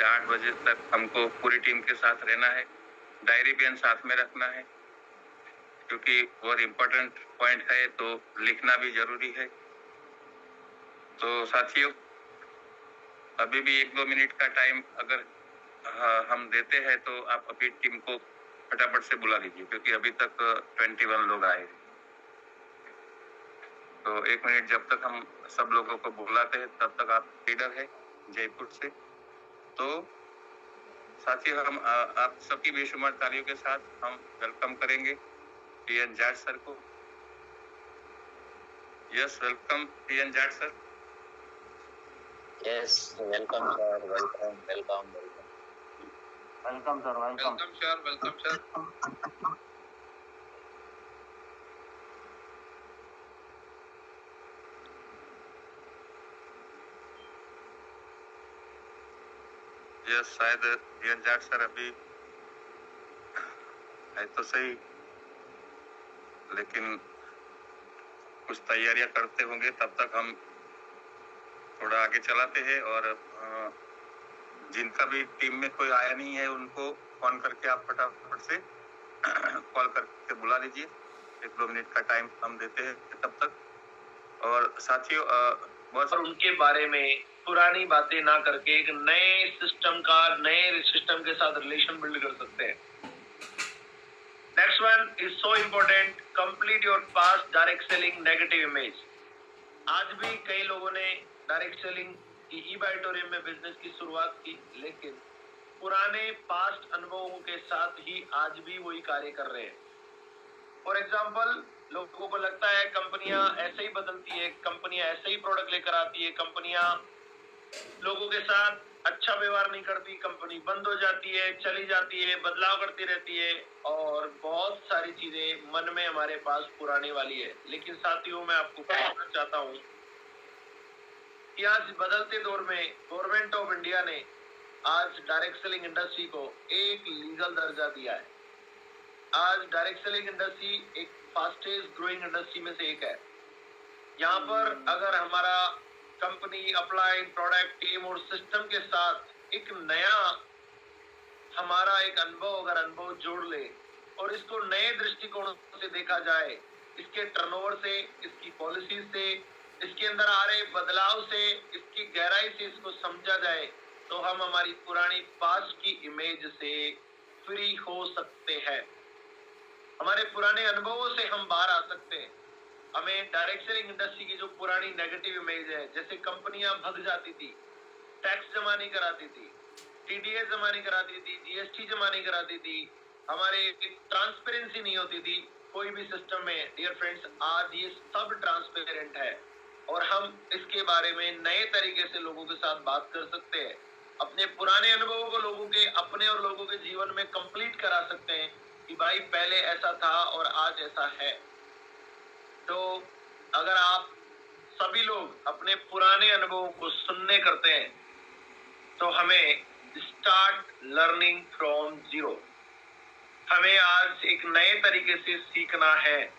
से 8 बजे तक हमको पूरी टीम के साथ रहना है। डायरी पेन साथ में रखना है, क्योंकि बहुत इम्पोर्टेंट पॉइंट है, तो लिखना भी जरूरी है। तो साथियों, अभी भी 1-2 मिनट का टाइम अगर हम देते हैं तो आप अपनी टीम को फटाफट से बुला लीजिए, क्योंकि अभी तक 21 लोग आए। तो 1 मिनट जब तक हम सब लोगों को बुलाते हैं, तब तक आप लीडर है जयपुर से। तो साथियों, हम आप सबकी बेशुमार तालियों के साथ हम वेलकम करेंगे टीएन जाट सर को। Yes, welcome TN Jat sir. Yes, welcome sir, welcome. Welcome sir, welcome. Welcome sir. Yes, शायद टीएन जाट सर अभी है तो सही, लेकिन कुछ तैयारियां करते होंगे, तब तक हम थोड़ा आगे चलाते हैं। और जिनका भी टीम में कोई आया नहीं है, उनको फोन करके आप फटाफट से कॉल करके बुला लीजिए। 1-2 मिनट का टाइम हम देते हैं तब तक। और साथियों, और उनके बारे में पुरानी बातें ना करके एक नए सिस्टम के साथ रिलेशन बिल्ड कर सकते हैं। Next one is so important, complete your past direct selling negative image. आज भी कई लोगों ने डायरेक्ट सेलिंग की ई-बाइटोरियम में बिजनेस की शुरुआत की, लेकिन पुराने पास्ट अनुभवों के साथ ही आज भी वही कार्य कर रहे हैं। फॉर एग्जाम्पल, लोगों को लगता है कंपनियां ऐसे ही बदलती है, कंपनियां ऐसे ही प्रोडक्ट लेकर आती है, कंपनियां लोगों के साथ अच्छा व्यवहार नहीं करती, कंपनी बंद हो जाती है, चली जाती है, बदलाव करती रहती है, और बहुत सारी चीजें मन में हमारे पास पुराने वाली है। लेकिन साथियों, मैं आपको कहना चाहता हूं कि आज बदलते दौर में गवर्नमेंट ऑफ इंडिया ने आज डायरेक्ट सेलिंग इंडस्ट्री को एक लीगल दर्जा दिया है। आज डायरेक्ट सेलिंग इंडस्ट्री एक फास्टेस्ट ग्रोइंग इंडस्ट्री में से एक है। यहाँ पर अगर हमारा कंपनी अप्लाइड प्रोडक्ट टीम और सिस्टम के साथ एक नया हमारा एक अनुभव जोड़ ले और इसको नए दृष्टिकोण से देखा जाए, इसके टर्नओवर से, इसकी पॉलिसी से, इसके अंदर आ रहे बदलाव से, इसकी गहराई से इसको समझा जाए, तो हम हमारी पुरानी पास्ट की इमेज से फ्री हो सकते हैं। हमारे पुराने अनुभवों से हम बाहर आ सकते हैं। हमें डायरेक्ट सेलिंग इंडस्ट्री की जो पुरानी नेगेटिव इमेज है, जैसे कंपनियां भग जाती थी, टैक्स जमा नहीं कराती थी, टीडीएस जमा नहीं कराती थी, जीएसटी जमा नहीं कराती थी, हमारे ट्रांसपेरेंसी नहीं होती थी कोई भी सिस्टम में। डियर फ्रेंड्स, आज ये सब ट्रांसपेरेंट है और हम इसके बारे में नए तरीके से लोगों के साथ बात कर सकते हैं। अपने पुराने अनुभवों को लोगों के अपने और लोगों के जीवन में कंप्लीट करा सकते हैं कि भाई पहले ऐसा था और आज ऐसा है। तो अगर आप सभी लोग अपने पुराने अनुभवों को सुनने करते हैं, तो हमें स्टार्ट लर्निंग फ्रॉम जीरो। हमें आज एक नए तरीके से सीखना है।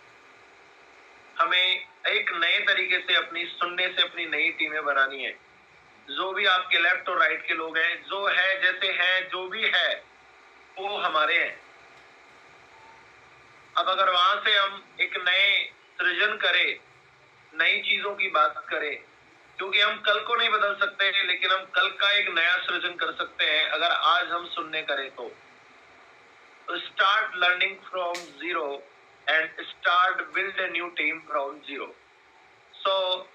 हमें एक नए तरीके से अपनी सुनने से अपनी नई टीमें बनानी है। जो भी आपके लेफ्ट और राइट के लोग हैं, जो है जैसे हैं, जो भी है वो हमारे हैं। अब अगर वहां से हम एक नए सृजन करें, नई चीजों की बात करें, क्योंकि हम कल को नहीं बदल सकते, लेकिन हम कल का एक नया सृजन कर सकते हैं अगर आज हम सुनने करें तो। Start learning from zero and start build a new team from zero. So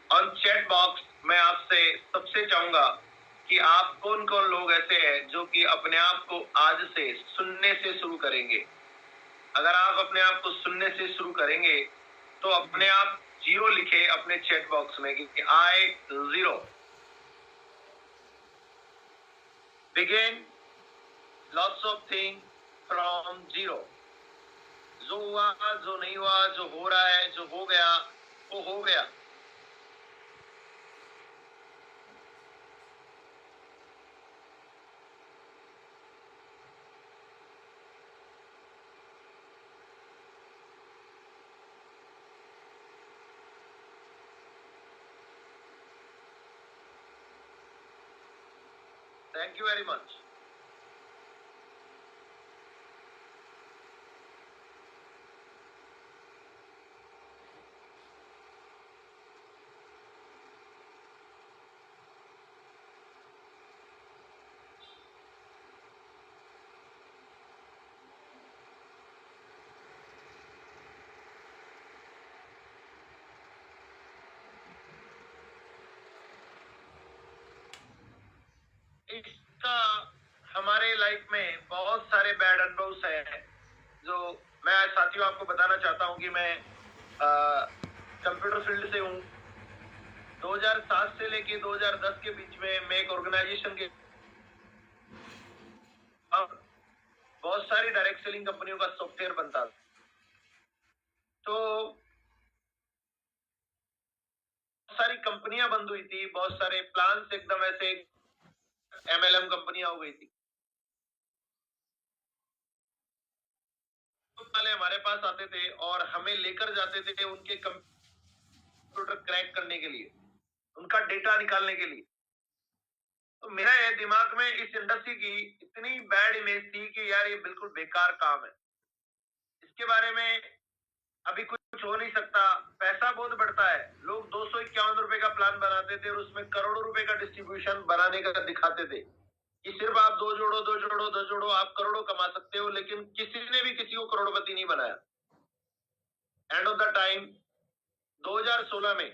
on chat box मैं आपसे सबसे चाहूंगा कि आप कौन कौन लोग ऐसे हैं जो कि अपने आप को आज से सुनने से शुरू करेंगे। अगर आप अपने आप को सुनने से शुरू करेंगे तो अपने आप जीरो लिखे अपने चैट बॉक्स में कि I zero begin lots of thing from zero. जो हुआ, जो नहीं हुआ, जो हो रहा है, जो हो गया, वो हो गया। Thank you very much. इसका हमारे लाइफ में बहुत सारे बैड अनुभव हैं जो मैं साथियों आपको बताना चाहता हूं कि मैं कंप्यूटर फील्ड से हूं। 2007 से लेके 2010 के बीच में मैं एक ऑर्गेनाइजेशन के बहुत सारी डायरेक्ट सेलिंग कंपनियों का सॉफ्टवेयर बनता था। तो सारी कंपनियां बंद हुई थी, बहुत सारे प्लान्स एकदम ऐसे MLM कंपनियां हो गई थी। वाले हमारे पास आते थे और हमें लेकर जाते थे उनके कंप्यूटर क्रैक करने के लिए, उनका डेटा निकालने के लिए। तो मेरा ये दिमाग में इस इंडस्ट्री की इतनी बैड इमेज थी कि यार ये बिल्कुल बेकार काम है, इसके बारे में अभी कुछ हो नहीं सकता, पैसा बहुत बढ़ता है। लोग 251 रुपए का प्लान बनाते थे और उसमें करोड़ों रुपए का डिस्ट्रीब्यूशन बनाने का दिखाते थे कि सिर्फ आप दो जोड़ो आप करोड़ों कमा सकते हो, लेकिन किसी ने भी किसी को करोड़पति नहीं बनाया। एंड ऑफ द टाइम 2016 में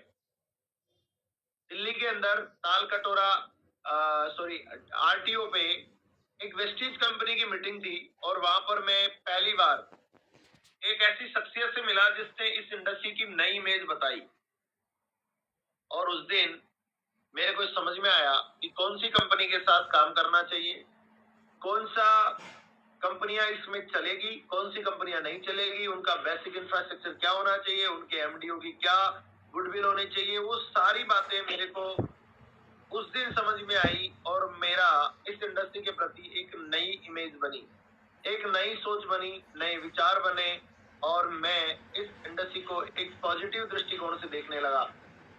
दिल्ली के अंदर ताल कटोरा RTO पे एक वेस्टीज कंपनी की मीटिंग थी और वहां पर मैं पहली बार एक ऐसी शख्सियत से मिला जिसने इस इंडस्ट्री की नई इमेज बताई। और उस दिन मेरे को समझ में आया कि कौन सी कंपनी के साथ काम करना चाहिए, कौन सा कंपनियां इसमें चलेगी, कौन सी कंपनियां नहीं चलेगी, उनका बेसिक इंफ्रास्ट्रक्चर क्या होना चाहिए, उनके MDO की क्या गुडविल होनी चाहिए। वो सारी बातें मेरे को उस दिन समझ में आई और मेरा इस इंडस्ट्री के प्रति एक नई इमेज बनी, एक नई सोच बनी, नए विचार बने और मैं इस इंडस्ट्री को एक पॉजिटिव दृष्टिकोण से देखने लगा।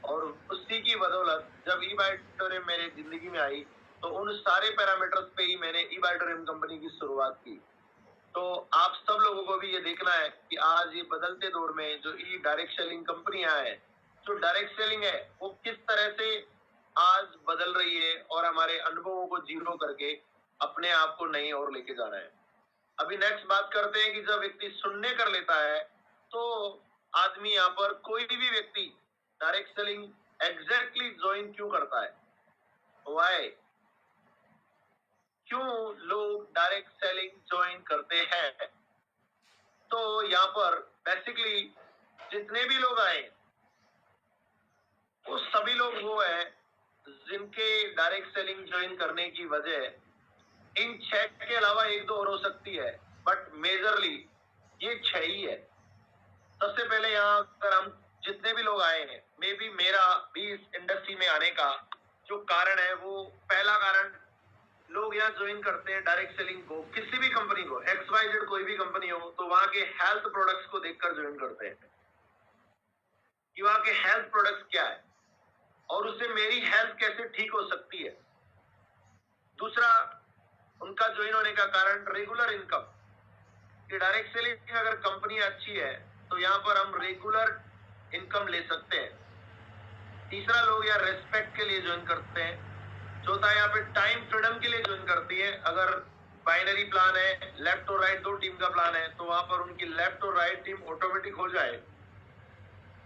और उसी की बदौलत जब ई-बाइटोरियम मेरे जिंदगी में आई तो उन सारे पैरामीटर्स पे ही मैंने ई-बाइटोरियम कंपनी की शुरुआत की। तो आप सब लोगों को भी ये देखना है कि आज ये बदलते दौर में जो ई डायरेक्ट सेलिंग कंपनियां हैं, जो डायरेक्ट सेलिंग है वो किस तरह से आज बदल रही है और हमारे अनुभवों को जीरो करके अपने आप को नई ओर लेके जा रहा है। अभी नेक्स्ट बात करते हैं कि जब व्यक्ति सुनने कर लेता है तो आदमी यहाँ पर कोई भी व्यक्ति डायरेक्ट सेलिंग एग्जैक्टली ज्वाइन क्यों करता है, वाई, क्यों लोग डायरेक्ट सेलिंग ज्वाइन करते हैं। तो यहाँ पर बेसिकली जितने भी लोग आए वो सभी लोग वो है जिनके डायरेक्ट सेलिंग ज्वाइन करने की वजह इन 6 के अलावा 1-2 और हो सकती है, बट मेजरली ये 6 ही है। सबसे पहले यहाँ अगर हम जितने भी लोग आए हैं, मे बी मेरा भी इस इंडस्ट्री में आने का जो कारण है वो पहला कारण, लोग यहाँ ज्वाइन करते हैं डायरेक्ट सेलिंग को, किसी भी कंपनी को, XYZ कोई भी कंपनी हो, तो वहां के हेल्थ प्रोडक्ट्स को देखकर ज्वाइन करते हैं कि वहां के हेल्थ प्रोडक्ट्स क्या है और उससे मेरी हेल्थ कैसे ठीक हो सकती है। दूसरा उनका ज्वाइन होने का कारण रेगुलर इनकम, कि डायरेक्ट सेलिंग अगर कंपनी अच्छी है तो यहाँ पर हम रेगुलर इनकम ले सकते हैं। तीसरा लोग यहाँ रेस्पेक्ट के लिए ज्वाइन करते हैं। चौथा यहाँ पे टाइम फ्रीडम के लिए ज्वाइन करती है। अगर बाइनरी प्लान है, लेफ्ट और राइट 2 टीम का प्लान है, तो वहां पर उनकी लेफ्ट और राइट टीम ऑटोमेटिक हो जाए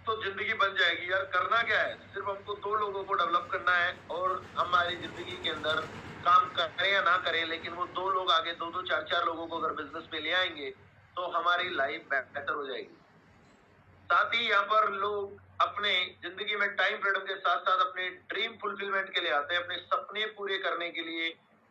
तो जिंदगी बन जाएगी। यार करना क्या है, सिर्फ हमको 2 लोगों को डेवलप करना है और हमारी जिंदगी के अंदर काम करें या ना करें, लेकिन वो 2 लोग आगे 2-2, 4-4 लोगों को अगर बिजनेस में ले आएंगे तो हमारी लाइफ बेहतर हो जाएगी। साथ ही यहाँ पर लोग अपने जिंदगी में टाइम फ्रीडम के साथ साथ अपने ड्रीम फुलफिलमेंट के लिए आते हैं, अपने सपने पूरे करने के लिए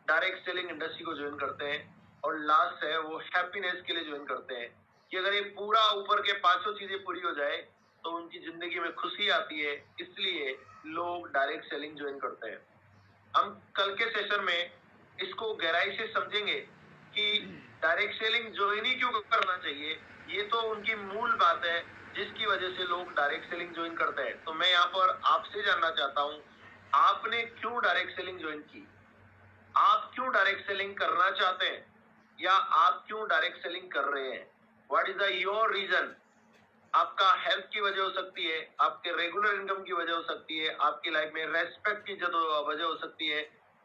डायरेक्ट सेलिंग इंडस्ट्री को ज्वाइन करते हैं। और लास्ट है वो हैप्पीनेस के लिए ज्वाइन करते हैं कि अगर ये पूरा ऊपर के 500 चीजें पूरी हो जाए तो उनकी जिंदगी में खुशी आती है, इसलिए लोग डायरेक्ट सेलिंग ज्वाइन करते हैं। हम कल के सेशन में इसको गहराई से समझेंगे कि डायरेक्ट सेलिंग ज्वाइन ही क्यों करना चाहिए। ये तो उनकी मूल बात है जिसकी वजह से लोग डायरेक्ट सेलिंग ज्वाइन करते हैं। तो मैं यहाँ पर आपसे जानना चाहता हूँ, आपने क्यों डायरेक्ट सेलिंग ज्वाइन की? आप क्यों डायरेक्ट सेलिंग करना चाहते हैं या आप क्यों डायरेक्ट सेलिंग कर रहे हैं? What is the your reason? आपका हेल्थ की वजह हो सकती है, आपके रेगुलर इनकम की वजह हो सकती है, आपकी लाइफ में रेस्पेक्ट की वजह हो सकती है,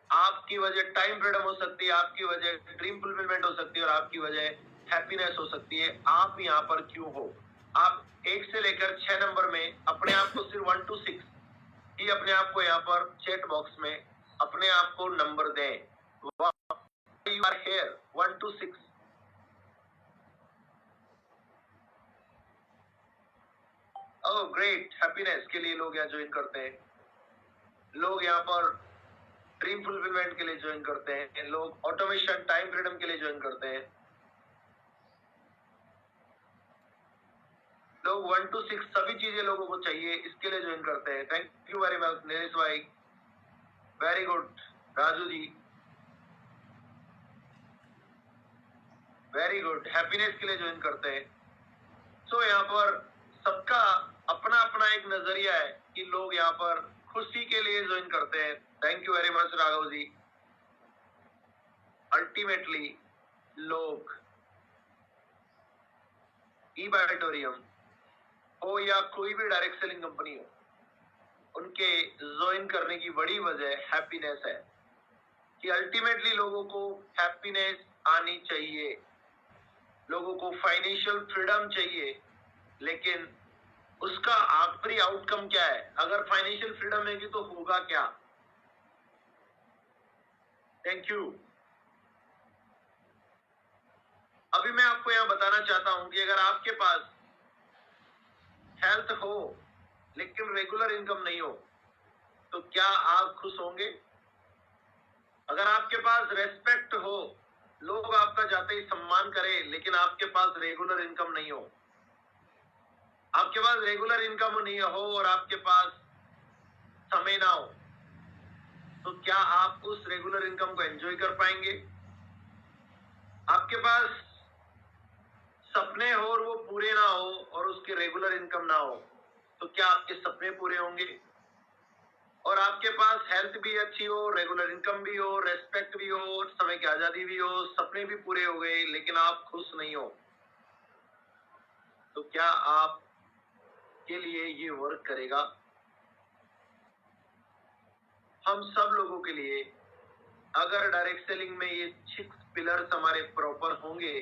आपकी वजह टाइम फ्रीडम हो सकती है, आपकी वजह ड्रीम फुलफिलमेंट हो सकती है और आपकी वजह हैप्पीनेस हो सकती है। आप यहाँ पर क्यों हो? आप 1 से लेकर 6 नंबर में अपने आप को सिर्फ 1 to 6 ही अपने आप को यहाँ पर चैट बॉक्स में अपने आप को नंबर दें। You are here 1 to 6। Oh great, happiness के लिए लोग यहाँ ज्वाइन करते हैं, लोग यहाँ पर ड्रीम फुलफिलमेंट के लिए ज्वाइन करते हैं, लोग ऑटोमेशन टाइम फ्रीडम के लिए ज्वाइन करते हैं, लोग 1 to 6 सभी चीजें लोगों को चाहिए इसके लिए ज्वाइन करते हैं। Thank you very much Naresh भाई, very good. Raju ji very good, happiness के लिए ज्वाइन करते हैं। सो यहाँ पर सबका अपना अपना एक नजरिया है कि लोग यहाँ पर खुशी के लिए ज्वाइन करते हैं। Thank you very much Raghav ji. Ultimately लोग ई-बायोटोरियम हो या कोई भी डायरेक्ट सेलिंग कंपनी हो, उनके ज्वाइन करने की बड़ी वजह हैप्पीनेस है कि अल्टीमेटली लोगों को हैप्पीनेस आनी चाहिए, लोगों को फाइनेंशियल फ्रीडम चाहिए, लेकिन उसका आखिरी आउटकम क्या है? अगर फाइनेंशियल फ्रीडम है तो होगा क्या? Thank you. अभी मैं आपको यहां बताना चाहता हूं कि अगर आपके पास हेल्थ हो लेकिन रेगुलर इनकम नहीं हो तो क्या आप खुश होंगे? अगर आपके पास रेस्पेक्ट हो, लोग आपका जाते ही सम्मान करें, लेकिन आपके पास रेगुलर इनकम नहीं हो, आपके पास रेगुलर इनकम नहीं हो और आपके पास समय ना हो, तो क्या आप उस रेगुलर इनकम को एंजॉय कर पाएंगे? आपके पास सपने हो और वो पूरे ना हो और उसके रेगुलर इनकम ना हो, तो क्या आपके सपने पूरे होंगे? और आपके पास हेल्थ भी अच्छी हो, रेगुलर इनकम भी हो, रेस्पेक्ट भी हो, समय की आजादी भी हो, सपने भी पूरे हो गए, लेकिन आप खुश नहीं हो, तो क्या आप के लिए ये वर्क करेगा? हम सब लोगों के लिए अगर डायरेक्ट सेलिंग में ये 6 पिलर्स हमारे प्रॉपर होंगे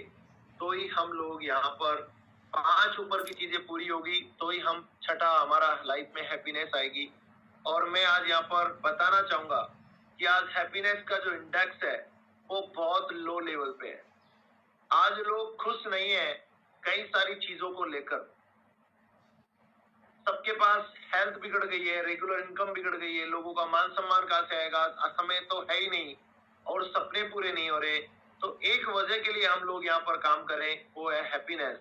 तो ही हम लोग यहाँ पर 5 ऊपर की चीजें पूरी होगी, तो ही हम छठा हमारा लाइफ में हैप्पीनेस आएगी। और मैं आज यहाँ पर बताना चाहूंगा कि आज हैप्पीनेस का जो इंडेक्स है वो बहुत लो लेवल पे है। आज लोग खुश नहीं है कई सारी चीजों को लेकर। सबके पास हेल्थ बिगड़ गई है, रेगुलर इनकम बिगड़ गई है, लोगों का मान सम्मान कहाँ से आएगा, समय तो है ही नहीं और सपने पूरे नहीं हो रहे। तो एक वजह के लिए हम लोग यहाँ पर काम करें, वो है हैप्पीनेस।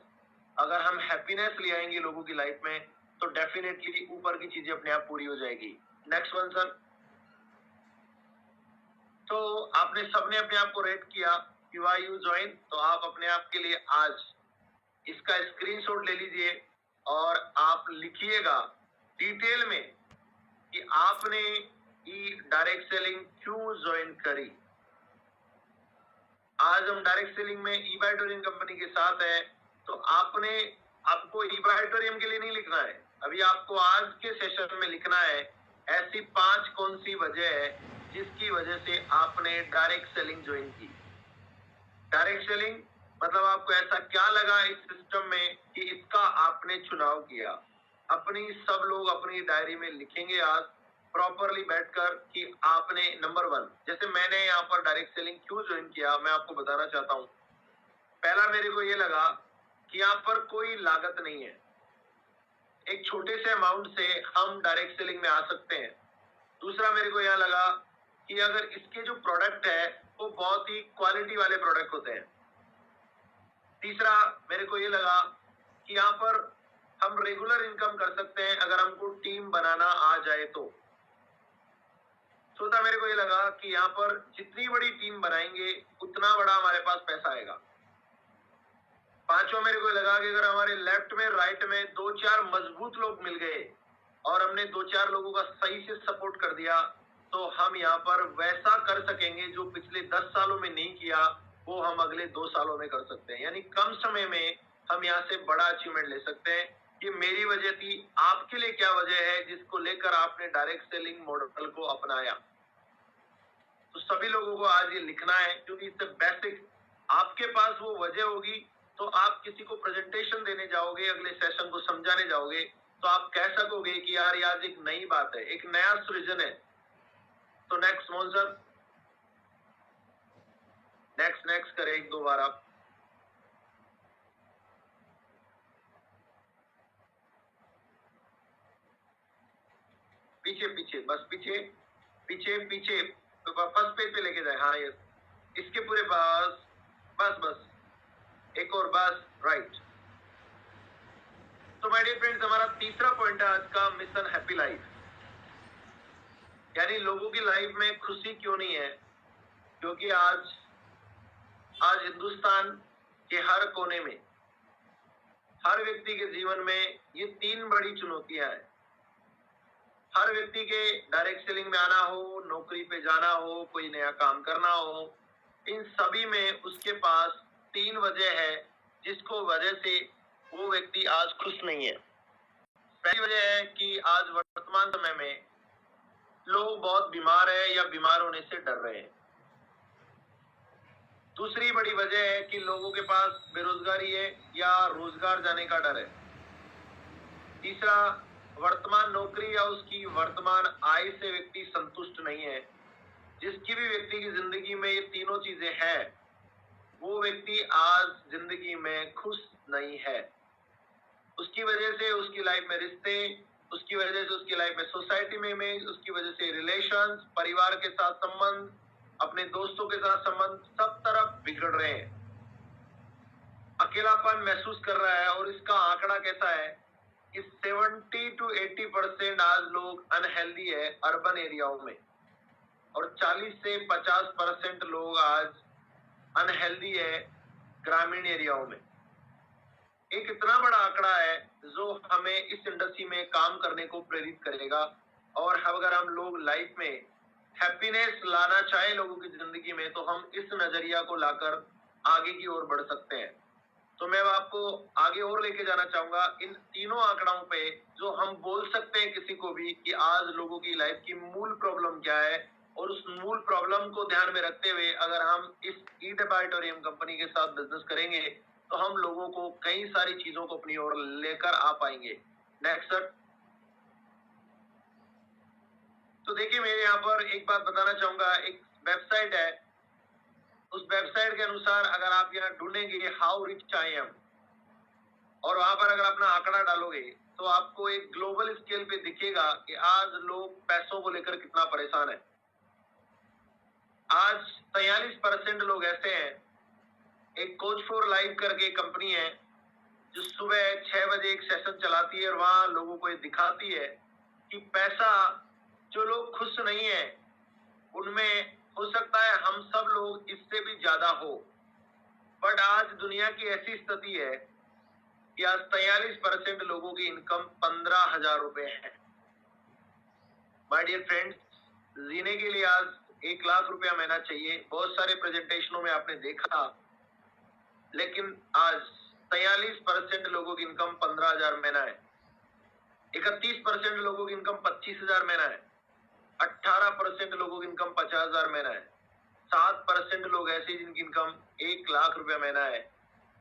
अगर हम हैप्पीनेस ले आएंगे लोगों की लाइफ में तो डेफिनेटली ऊपर की चीजें अपने आप पूरी हो जाएगी। Next one sir. तो आपने सबने अपने आप को रेट किया कि वाई यू ज्वाइन, तो आप अपने आप के लिए आज इसका स्क्रीनशॉट ले लीजिए और आप लिखिएगा डिटेल में कि आपने ई डायरेक्ट सेलिंग क्यों ज्वाइन करी। आज हम डायरेक्ट सेलिंग में ई-बायोटोरियम कंपनी के साथ है, तो आपको ई-बायोटोरियम के लिए नहीं लिखना है, अभी आपको आज के सेशन में लिखना है ऐसी 5 कौन सी वजह है जिसकी वजह से आपने डायरेक्ट सेलिंग ज्वाइन की। डायरेक्ट सेलिंग मतलब आपको ऐसा क्या लगा इस सिस्टम में कि इसका आपने चुनाव किया। अपनी सब लोग अपनी डायरी में लिखेंगे आज प्रॉपरली बैठकर कि आपने नंबर 1, जैसे मैंने यहाँ पर डायरेक्ट सेलिंग क्यों ज्वाइन किया मैं आपको बताना चाहता हूँ। पहला मेरे को ये लगा कि यहाँ पर कोई लागत नहीं है, एक छोटे से अमाउंट से हम डायरेक्ट सेलिंग में आ सकते हैं। दूसरा मेरे को यह लगा कि अगर इसके जो प्रोडक्ट है वो बहुत ही क्वालिटी वाले प्रोडक्ट होते हैं। तीसरा मेरे को ये लगा कि यहाँ पर हम रेगुलर इनकम कर सकते हैं अगर हमको टीम बनाना आ जाए तो। चौथा मेरे को ये लगा कि यहाँ पर जितनी बड़ी टीम बनाएंगे उतना बड़ा हमारे पास पैसा आएगा। पांचवा मेरे को लगा कि अगर हमारे लेफ्ट में राइट में 2-4 मजबूत लोग मिल गए और हमने 2-4 लोगों का सही से सपोर्ट कर दिया तो हम यहाँ पर वैसा कर सकेंगे जो पिछले 10 सालों में नहीं किया, वो हम अगले 2 सालों में कर सकते हैं। यानी कम समय में हम यहाँ से बड़ा अचीवमेंट ले सकते हैं। ये मेरी वजह थी, आपके लिए क्या वजह है जिसको लेकर आपने डायरेक्ट सेलिंग मॉडल को अपनाया? तो सभी लोगों को आज ये लिखना है, क्योंकि इससे बेसिक आपके पास वो वजह होगी तो आप किसी को प्रेजेंटेशन देने जाओगे, अगले सेशन को समझाने जाओगे, तो आप कह सकोगे कि यार ये आज एक नई बात है, एक नया सृजन है। तो नेक्स्ट मोहन सर, नेक्स्ट करें एक दो बार आप। पीछे बस पीछे फर्स्ट पेज पे लेके जाए। हाँ, यस, इसके पूरे बस एक और बस, राइट। तो माय डियर फ्रेंड्स, हमारा तीसरा पॉइंट है आज का, मिशन हैप्पी लाइफ। यानी लोगों की लाइफ में खुशी क्यों नहीं है? क्योंकि आज हिंदुस्तान के हर कोने में, हर व्यक्ति के जीवन में ये 3 बड़ी चुनौतियां हैं। हर व्यक्ति के डायरेक्ट सेलिंग में आना हो, नौकरी पे जाना हो, कोई नया काम करना हो, इन सभी में उसके पास 3 वजह है जिसको वजह से वो व्यक्ति आज खुश नहीं है। पहली वजह है कि आज वर्तमान समय में लोग बहुत बीमार है या बीमार होने से डर रहे हैं। दूसरी बड़ी वजह है कि लोगों के पास बेरोजगारी है या रोजगार जाने का डर है। तीसरा, वर्तमान नौकरी या उसकी वर्तमान आय से व्यक्ति संतुष्ट नहीं है। जिसकी भी व्यक्ति की जिंदगी में ये तीनों चीजें हैं, वो व्यक्ति आज जिंदगी में खुश नहीं है। उसकी वजह से उसकी लाइफ में रिश्ते, उसकी वजह से उसकी लाइफ में सोसाइटी में इमेज, उसकी वजह से रिलेशंस, परिवार के साथ संबंध, अपने दोस्तों के साथ संबंध, सब तरफ बिगड़ रहे हैं। अकेलापन महसूस कर रहा है। और इसका आंकड़ा कैसा है कि 70 to 80% आज लोग अनहेल्दी है अर्बन एरियाओं में, और 40 से 50% लोग आज अनहेल्दी है ग्रामीण एरियाओं में। एक इतना बड़ा आंकड़ा है जो हमें इस इंडस्ट्री में काम करने को प्रेरित करेगा। और अगर हम लोग लाइफ में हैप्पीनेस लाना चाहे लोगों की जिंदगी में, तो हम इस नजरिया को लाकर आगे की ओर बढ़ सकते हैं। तो मैं आपको आगे और लेके जाना चाहूंगा इन तीनों आंकड़ों पे, जो हम बोल सकते हैं किसी को भी कि आज लोगों की लाइफ की मूल प्रॉब्लम क्या है। और उस मूल प्रॉब्लम को ध्यान में रखते हुए अगर हम इस ई-डिपार्टोरियम कंपनी के साथ बिजनेस करेंगे, तो हम लोगों को कई सारी चीजों को अपनी ओर लेकर आ पाएंगे। Next sir. तो देखिए, मेरे यहाँ पर एक बात बताना चाहूंगा, एक वेबसाइट है, उस वेबसाइट के अनुसार अगर आप यहाँ ढूंढेंगे हाउ रिच आई एम, और वहां पर अगर अपना आंकड़ा डालोगे, तो आपको एक ग्लोबल स्केल पे दिखेगा कि आज लोग पैसों को लेकर कितना परेशान है। आज 43% लोग ऐसे हैं, एक कोच फॉर लाइफ करके कंपनी है जो सुबह 6 बजे एक सेशन चलाती है और वहां लोगों को ये दिखाती है कि पैसा, जो लोग खुश नहीं है उनमें हो सकता है हम सब लोग इससे भी ज्यादा हो। बट आज दुनिया की ऐसी स्थिति है कि आज 43% लोगों की इनकम 15,000 रुपए है। माय डियर फ्रेंड्स, जीने के लिए आज 1 लाख रुपया महीना चाहिए। बहुत सारे प्रेजेंटेशनों में आपने देखा, लेकिन आज 43% लोगों की इनकम 15,000 महीना है। 31% लोगों की इनकम 25,000 महीना है। 18% लोगों की इनकम 50,000 महीना है। 7% लोग ऐसे जिनकी इनकम 1 लाख रुपया महीना है,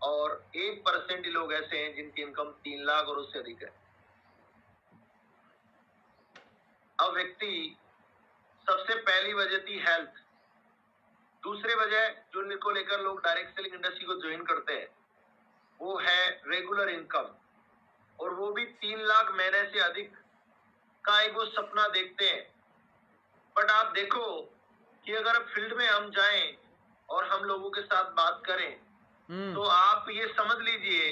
और 1% लोग ऐसे हैं जिनकी इनकम 3 लाख और उससे अधिक है। अब व्यक्ति, सबसे पहली वजह थी हेल्थ। दूसरी वजह जो को लेकर लोग डायरेक्ट सेलिंग इंडस्ट्री को ज्वाइन करते हैं, वो है रेगुलर इनकम, और वो भी 3 लाख महीने से अधिक का एक वो सपना देखते हैं। बट आप देखो कि अगर फील्ड में हम जाएं और हम लोगों के साथ बात करें, तो आप ये समझ लीजिए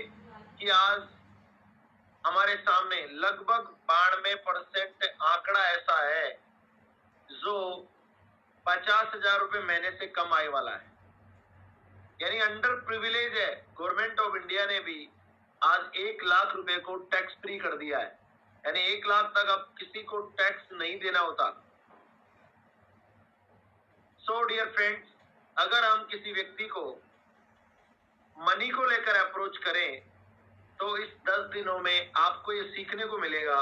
कि आज हमारे सामने लगभग 92% आंकड़ा ऐसा है जो 50,000 रुपए महीने से कम आय वाला है। यानी अंडर प्रिविलेज है। गवर्नमेंट ऑफ इंडिया ने भी आज 1 लाख रुपए को टैक्स फ्री कर दिया है। यानी 1 लाख तक अब किसी को टैक्स नहीं देना होता। सो डियर फ्रेंड्स, अगर हम किसी व्यक्ति को मनी को लेकर अप्रोच करें तो इस 10 दिनों में आपको ये सीखने को मिलेगा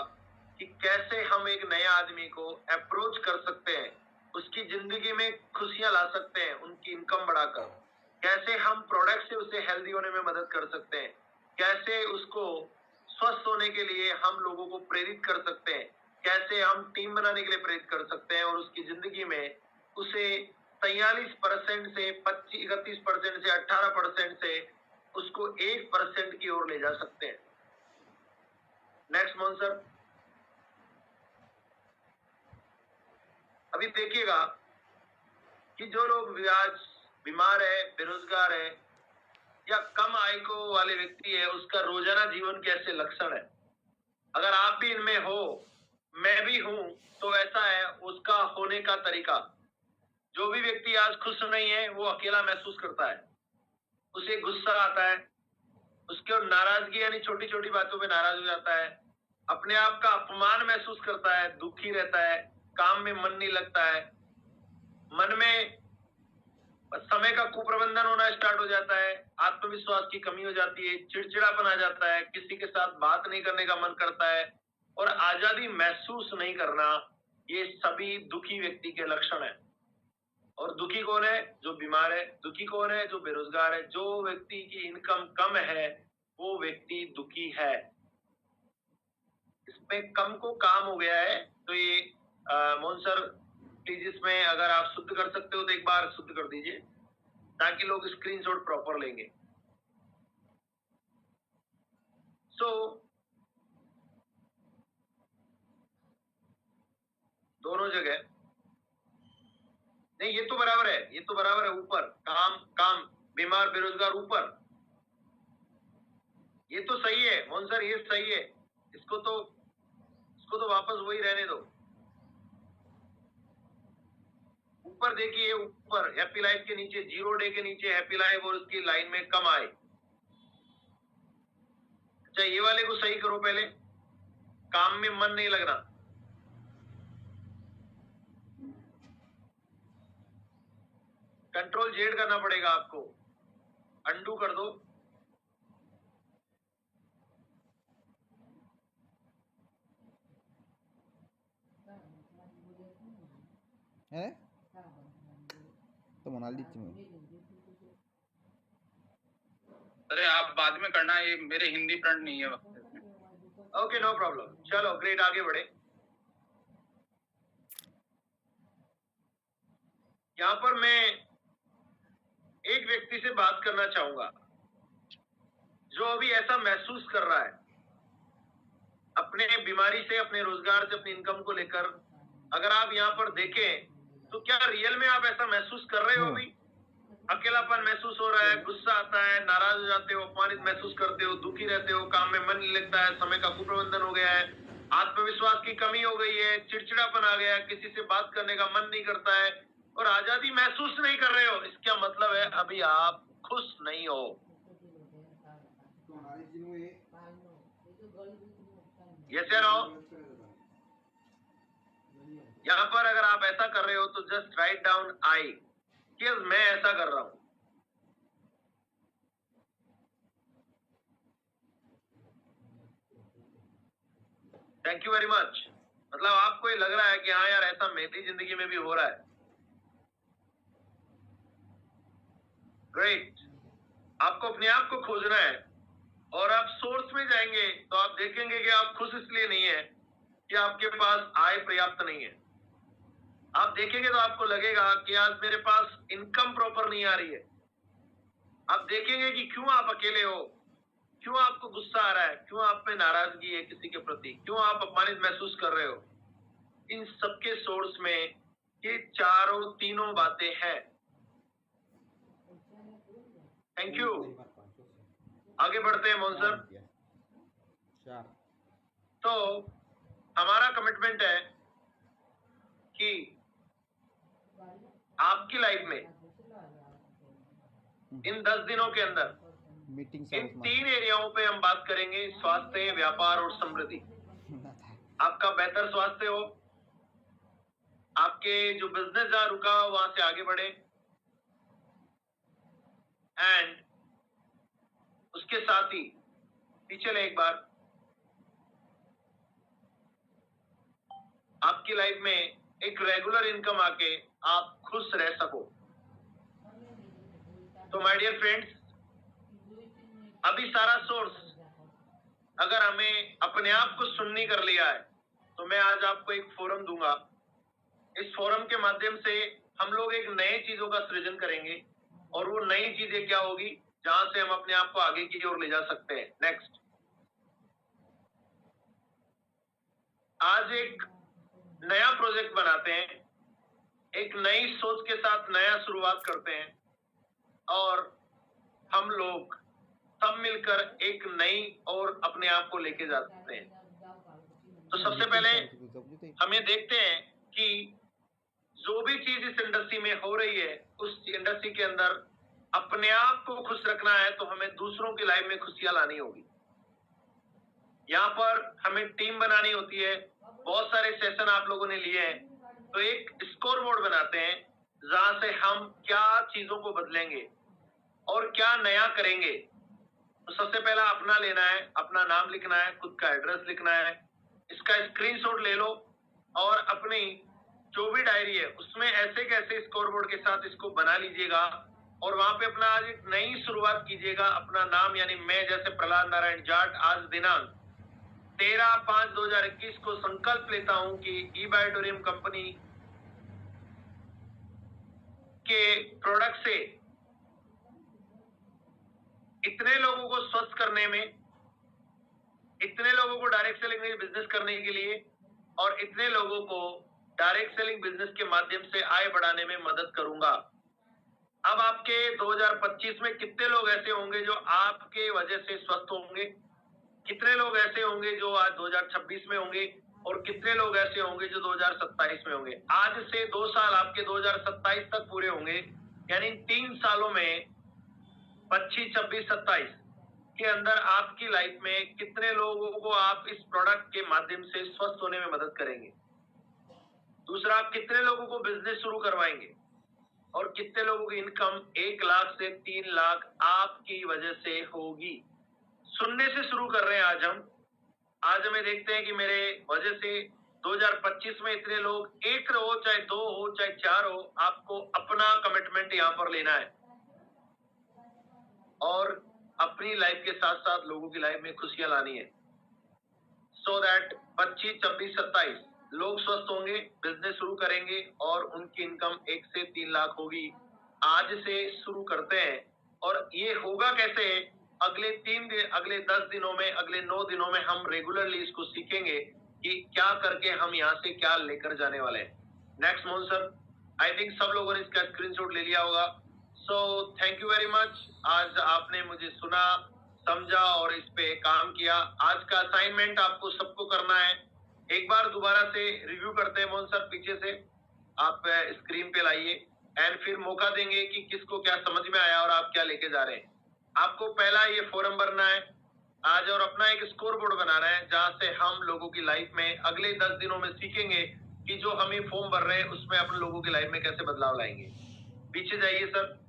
कि कैसे हम एक नए आदमी को अप्रोच कर सकते हैं, उसकी जिंदगी में खुशियां ला सकते हैं, उनकी इनकम बढ़ाकर, कैसे हम प्रोडक्ट से उसे हेल्दी होने में मदद कर सकते हैं, कैसे उसको स्वस्थ होने के लिए हम लोगों को प्रेरित कर सकते हैं, कैसे हम टीम बनाने के लिए प्रेरित कर सकते हैं और उसकी जिंदगी में उसे 43% से 31% से 18% से उसको 1% की ओर ले जा सकते हैं। नेक्स्ट मोहन सर, अभी देखिएगा कि जो लोग आज बीमार है, बेरोजगार है या कम आय को वाले व्यक्ति है, उसका रोजाना जीवन कैसे लक्षण है। अगर आप भी इनमें हो, मैं भी हूं, तो ऐसा है उसका होने का तरीका। जो भी व्यक्ति आज खुश नहीं है वो अकेला महसूस करता है, उसे गुस्सा आता है, उसके नाराजगी यानी छोटी छोटी बातों पे नाराज हो जाता है, अपने आप का अपमान महसूस करता है, दुखी रहता है, काम में मन नहीं लगता है, मन में समय का कुप्रबंधन होना स्टार्ट हो जाता है, आत्मविश्वास की कमी हो जाती है, चिड़चिड़ापन आ जाता है, किसी के साथ बात नहीं करने का मन करता है और आजादी महसूस नहीं करना, ये सभी दुखी व्यक्ति के लक्षण है। और दुखी कौन है? जो बीमार है। दुखी कौन है? जो बेरोजगार है। जो व्यक्ति की इनकम कम है वो व्यक्ति दुखी है। इसमें कम को काम हो गया है, तो ये मोहन सर प्लीज इसमें अगर आप शुद्ध कर सकते हो तो एक बार शुद्ध कर दीजिए ताकि लोग स्क्रीनशॉट प्रॉपर लेंगे। सो दोनों जगह नहीं, ये तो बराबर है, ये तो बराबर है। ऊपर काम काम, बीमार बेरोजगार ऊपर, ये तो सही है मोहन सर, ये सही है। इसको तो वापस वही रहने दो। ऊपर देखिए, ऊपर हैप्पी लाइफ के नीचे, 0 डे के नीचे हैप्पी लाइफ और उसकी लाइन में कम आए। अच्छा, ये वाले को सही करो पहले, काम में मन नहीं लगना। कंट्रोल जेड करना पड़ेगा आपको, अंडू कर दो। है तो मनाली में। अरे आप बाद में करना, ये मेरे हिंदी फ्रेंड नहीं है वक्त में। Okay, no problem. चलो ग्रेट, आगे बढ़े। यहाँ पर मैं एक व्यक्ति से बात करना चाहूंगा जो अभी ऐसा महसूस कर रहा है अपने बीमारी से, अपने रोजगार से, अपनी इनकम को लेकर। अगर आप यहाँ पर देखें तो क्या रियल में आप ऐसा महसूस कर रहे हो? अभी अकेलापन महसूस हो रहा है, गुस्सा आता है, नाराज हो जाते हो, अपमानित महसूस करते हो, दुखी रहते हो, काम में मन नहीं लगता है, समय का कुप्रबंधन हो गया है, आत्मविश्वास की कमी हो गई है, चिड़चिड़ापन आ गया है, किसी से बात करने का मन नहीं करता है और आजादी महसूस नहीं कर रहे हो। इसका मतलब है अभी आप खुश नहीं हो। यस या नो? यहाँ पर अगर आप ऐसा कर रहे हो तो जस्ट राइट डाउन आई कि मैं ऐसा कर रहा हूं। Thank you very much. मतलब आपको ये लग रहा है कि हाँ यार, ऐसा मेरी जिंदगी में भी हो रहा है। ग्रेट। आपको अपने आप को खोजना है और आप सोर्स में जाएंगे तो आप देखेंगे कि आप खुश इसलिए नहीं है कि आपके पास आय पर्याप्त नहीं है। आप देखेंगे तो आपको लगेगा कि आज मेरे पास इनकम प्रॉपर नहीं आ रही है। आप देखेंगे कि क्यों आप अकेले हो, क्यों आपको गुस्सा आ रहा है, क्यों आप में नाराजगी है किसी के प्रति, क्यों आप अपमानित महसूस कर रहे हो। इन सबके सोर्स में ये तीनों बातें हैं। Thank you. आगे बढ़ते हैं मोहन सर। तो हमारा कमिटमेंट है कि आपकी लाइफ में इन 10 दिनों के अंदर इन 3 एरियाओं पे हम बात करेंगे: स्वास्थ्य, व्यापार और समृद्धि। आपका बेहतर स्वास्थ्य हो, आपके जो बिजनेस जहां रुका वहां से आगे बढ़े, एंड उसके साथ ही पीछे ले एक बार, आपकी लाइफ में एक रेगुलर इनकम आके आप खुश रह सको। तो माय डियर फ्रेंड्स, अभी सारा सोर्स अगर हमें अपने आप को सुननी कर लिया है, तो मैं आज आपको एक फोरम दूंगा। इस फोरम के माध्यम से हम लोग एक नए चीजों का सृजन करेंगे, और वो नई चीजें क्या होगी जहां से हम अपने आप को आगे की ओर ले जा सकते हैं। नेक्स्ट, आज एक नया प्रोजेक्ट बनाते हैं, एक नई सोच के साथ नया शुरुआत करते हैं, और हम लोग सब मिलकर एक नई और अपने आप को लेके जाते हैं। तो सबसे पहले हमें देखते हैं कि जो भी चीज इस इंडस्ट्री में हो रही है, उस इंडस्ट्री के अंदर अपने आप को खुश रखना है, तो हमें दूसरों की लाइफ में खुशियां लानी होगी। यहाँ पर हमें टीम बनानी होती है। बहुत सारे सेशन आप लोगों ने लिए हैं, तो एक स्कोर बोर्ड बनाते हैं जहां से हम क्या चीजों को बदलेंगे और क्या नया करेंगे। तो सबसे पहला अपना लेना है, अपना नाम लिखना है, खुद का एड्रेस लिखना है, इसका स्क्रीनशॉट ले लो और अपनी जो भी डायरी है उसमें ऐसे कैसे स्कोरबोर्ड के साथ इसको बना लीजिएगा, और वहां पे अपना आज एक नई शुरुआत कीजिएगा। अपना नाम यानी मैं जैसे प्रहलाद नारायण जाट आज दिनांक 13/5/2021 को संकल्प लेता हूं कि ई-बायोटोरियम कंपनी के प्रोडक्ट से इतने लोगों को स्वस्थ करने में, इतने लोगों को डायरेक्ट सेलिंग में बिजनेस करने के लिए, और इतने लोगों को डायरेक्ट सेलिंग बिजनेस के माध्यम से आय बढ़ाने में मदद करूंगा। अब आपके 2025 में कितने लोग ऐसे होंगे जो आपके वजह से स्वस्थ होंगे, कितने लोग ऐसे होंगे जो आज 2026 में होंगे, और कितने लोग ऐसे होंगे जो 2027 में होंगे। आज से 2 साल आपके 2027 तक पूरे होंगे, यानी 3 सालों में 25, 26, 27 के अंदर आपकी लाइफ में कितने लोगों को आप इस प्रोडक्ट के माध्यम से स्वस्थ होने में मदद करेंगे। दूसरा, आप कितने लोगों को बिजनेस शुरू करवाएंगे, और कितने लोगों की इनकम 1 लाख से 3 लाख आपकी वजह से होगी। सुनने से शुरू कर रहे हैं आज हमें देखते हैं कि मेरे वजह से 2025 में इतने लोग, 1 हो चाहे 2 हो चाहे 4 हो, आपको अपना कमिटमेंट यहाँ पर लेना है और अपनी लाइफ के साथ साथ लोगों की लाइफ में खुशियां लानी है, सो दैट 25, 26, 27 लोग स्वस्थ होंगे, बिजनेस शुरू करेंगे और उनकी इनकम 1 से 3 लाख होगी। आज से शुरू करते हैं, और ये होगा कैसे, अगले 3 दिन, अगले 10 दिनों में, अगले 9 दिनों में हम रेगुलरली इसको सीखेंगे कि क्या करके हम यहाँ से क्या लेकर जाने वाले हैं। Next Mohan sir, I think सब लोगों ने इसका स्क्रीनशॉट ले लिया होगा। So thank you very much. आज आपने मुझे सुना, समझा और इस पे काम किया। आज का असाइनमेंट आपको सबको करना है। एक बार दोबारा से रिव्यू करते हैं मोहन सर, पीछे से आप स्क्रीन पे लाइए, एंड फिर मौका देंगे कि किसको क्या समझ में आया और आप क्या लेके जा रहे हैं। आपको पहला ये फोरम भरना है आज, और अपना एक स्कोर बोर्ड बनाना है जहां से हम लोगों की लाइफ में अगले 10 दिनों में सीखेंगे कि जो हम ये फॉर्म भर रहे हैं उसमें अपने लोगों की लाइफ में कैसे बदलाव लाएंगे। पीछे जाइए सर,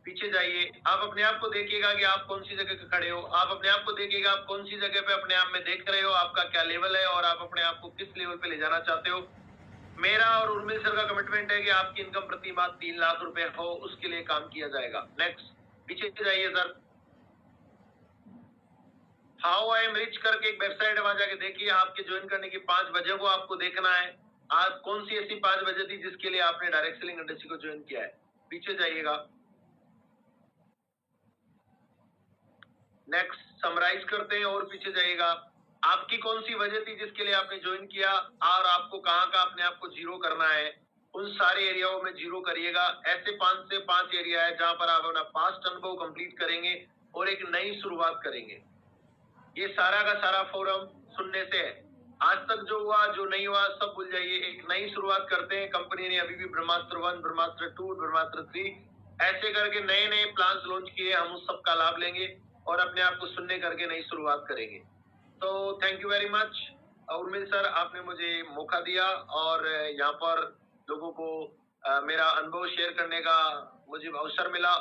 पीछे जाइए। आप अपने आप को देखिएगा कि आप कौन सी जगह पे खड़े हो, आप अपने आप को देखिएगा आप कौन सी जगह पे अपने आप में देख रहे हो, आपका क्या लेवल है और आप अपने आप को किस लेवल पे ले जाना चाहते हो। मेरा और उर्मिल सर का कमिटमेंट है कि आपकी इनकम प्रति माह 3 लाख रुपए हो, उसके लिए काम किया जाएगा। नेक्स्ट, पीछे जाइए sir. How I am rich करके एक वेबसाइट है, वहां जाके देखिए। आपके ज्वाइन करने की 5 वजह को आपको देखना है। आज कौन सी ऐसी 5 वजह थी जिसके लिए आपने डायरेक्ट सेलिंग इंडस्ट्री को ज्वाइन किया है। पीछे जाइएगा। नेक्स्ट, समराइज करते हैं और पीछे जाइएगा। आपकी कौन सी वजह थी जिसके लिए आपने ज्वाइन किया, और आपको कहाँ का अपने आप को जीरो करना है, उन सारे एरियाओं में जीरो करिएगा। ऐसे 5 से 5 एरिया है जहां पर आप अपना पास्ट अनुभव कंप्लीट करेंगे और एक नई शुरुआत करेंगे। ये सारा का सारा फोरम सुनने से है। आज तक जो हुआ जो नहीं हुआ सब भूल जाइए, एक नई शुरुआत करते हैं। कंपनी ने अभी भी ब्रह्मास्त्र 1, ब्रह्मास्त्र 2, ब्रह्मास्त्र 3 ऐसे करके नए नए प्लान्स लॉन्च किए। हम उस सब का लाभ लेंगे और अपने आप को सुनने करके नई शुरुआत करेंगे। तो thank you very much. Urmil sir, आपने मुझे मौका दिया और यहाँ पर लोगों को मेरा अनुभव शेयर करने का मुझे अवसर मिला।